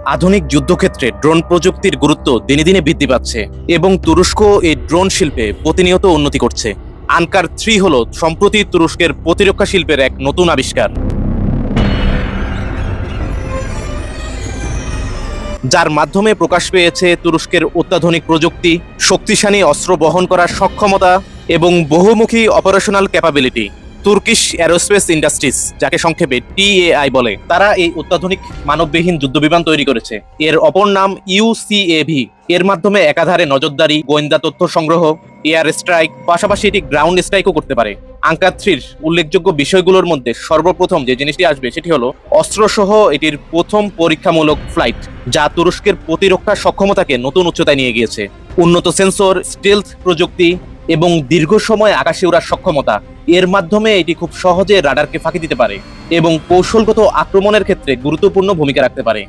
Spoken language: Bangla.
আধুনিক যুদ্ধক্ষেত্রে ড্রোন প্রযুক্তির গুরুত্ব দিনে দিনে বৃদ্ধি পাচ্ছে এবং তুরস্ক এই ড্রোন শিল্পে প্রতিনিয়ত উন্নতি করছে। আনকার 3 হল সম্প্রতি তুরস্কের প্রতিরক্ষা শিল্পের এক নতুন আবিষ্কার, যার মাধ্যমে প্রকাশ পেয়েছে তুরস্কের অত্যাধুনিক প্রযুক্তি, শক্তিশালী অস্ত্র বহন করার সক্ষমতা এবং বহুমুখী operational capability. Turkish aerospace industries, যাকে সংক্ষেপে TAI বলে, তারা এই অত্যাধুনিক মানববিহীন যুদ্ধবিমান তৈরি করেছে। এর অপর নাম UCAV। এর মাধ্যমে একাধারে নজরদারি, গোয়েন্দা তথ্য সংগ্রহ, এয়ার স্ট্রাইক, পাশাপাশি এটি গ্রাউন্ড স্ট্রাইকও করতে পারে। আঙ্কার 3 উল্লেখযোগ্য বিষয়গুলোর মধ্যে সর্বপ্রথম যে জিনিসটি আসবে সেটি হলো অস্ত্রসহ এটির প্রথম পরীক্ষামূলক ফ্লাইট, যা তুরস্কের প্রতিরক্ষা সক্ষমতাকে নতুন উচ্চতায় নিয়ে গিয়েছে। উন্নত সেন্সর, স্টিলথ প্রযুক্তি এবং দীর্ঘ সময় আকাশে ওড়ার সক্ষমতা, এর মাধ্যমে এটি খুব সহজে রাডারকে ফাঁকি দিতে পারে এবং কৌশলগত আক্রমণের ক্ষেত্রে গুরুত্বপূর্ণ ভূমিকা রাখতে পারে।